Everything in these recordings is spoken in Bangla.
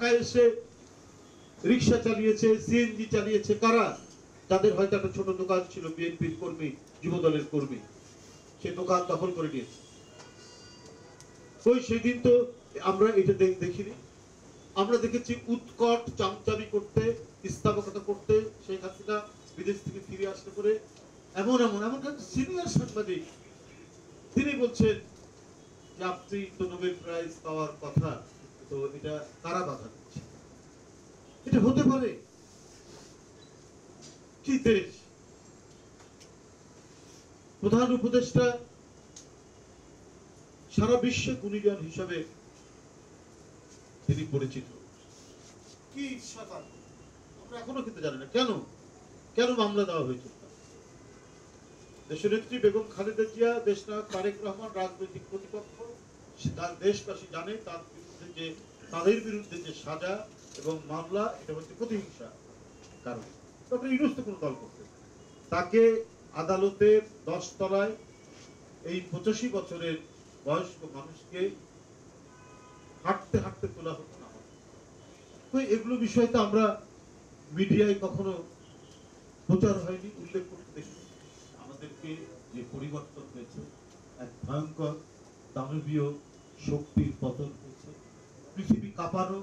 ঢাকায় এসে রিক্সা চালিয়েছে, সিএনজি চালিয়েছে কারা? তাদের হয়তো একটা ছোট দোকান ছিল, বিএনপির কর্মী, যুবদলের কর্মী, সে দোকান দখল করে নিয়েছে। ওই সেদিন তো আমরা এটা দেখিনি। আমরা দেখেছি উৎকট চামচামি করতে, ইস্তাবকতা করতে, শেখ হাসিনা বিদেশ থেকে ফিরে আসতে করে এমন সিনিয়র সাংবাদিক তিনি বলছেন যে আপনি তো নোবেল প্রাইজ পাওয়ার কথা, তো এটা কারা বাধা দিচ্ছে? এটা হতে পারে? কি দেশ? প্রধান উপদেষ্টা সারা বিশ্বে গুণীজন হিসাবে তিনি পরিচিত। কি ইচ্ছা তার? আমরা এখনো কিন্তু জানি না কেন মামলা দেওয়া হয়েছে। দেশনেত্রী বেগম খালেদা জিয়া, দেশনায়ক তারেক রহমান রাজনৈতিক প্রতিপক্ষ, তার দেশবাসী জানে তাদের বিরুদ্ধে যে সাজা এবং মামলা, এটা হচ্ছে প্রতিহিংসা কারণ। ডক্টর ইউনূস তো কোনো দল করতে, তাকে আদালতের 10 তলায় এই 85 বছরের বয়স্ক মানুষকে হাঁটতে হাঁটতে তোলা হতো না। তো এগুলো বিষয় তো আমরা মিডিয়ায় কখনো প্রচার হয়নি, উল্লেখ করতে দেখি। আমাদেরকে যে পরিবর্তন হয়েছে, এক ভয়ঙ্কর দানবীয় শক্তির পতন হয়েছে, পৃথিবী কাঁপানো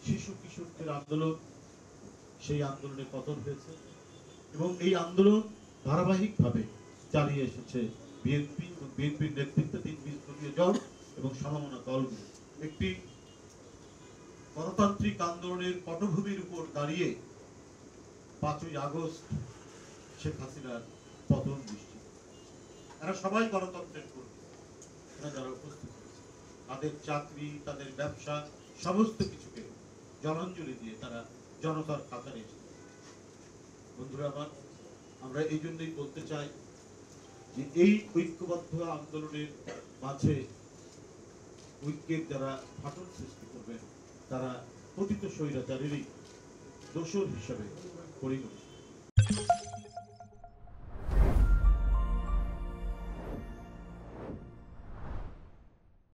শিশু কিশোরদের আন্দোলন, সেই আন্দোলনে পতন হয়েছে এবং এই আন্দোলন ধারাবাহিকভাবে চালিয়ে এসেছে বিএনপি এবং বিএনপির নেতৃত্বাধীন 20 দলীয় জোট এবং সমমনা দলগুলো। একটি গণতান্ত্রিক আন্দোলনের পটভূমির উপর দাঁড়িয়ে 5ই আগস্ট শেখ হাসিনার পতন নিশ্চিত। এরা সবাই গণতন্ত্রের কর্মী, যারা উপস্থিত হয়েছে তাদের চাকরি, তাদের ব্যবসা, সমস্ত কিছুকে জলাঞ্জলি দিয়ে তারা জনতার কাতারে এসেছে। বন্ধুরা আমার, আমরা এই জন্যই বলতে চাই যে এই ঐক্যবদ্ধ আন্দোলনের মাঝে ঐক্যের যারা ফাটল সৃষ্টি করবেন তারা পতিত স্বৈরাচারেরই দোসর হিসাবে পরিগণিত।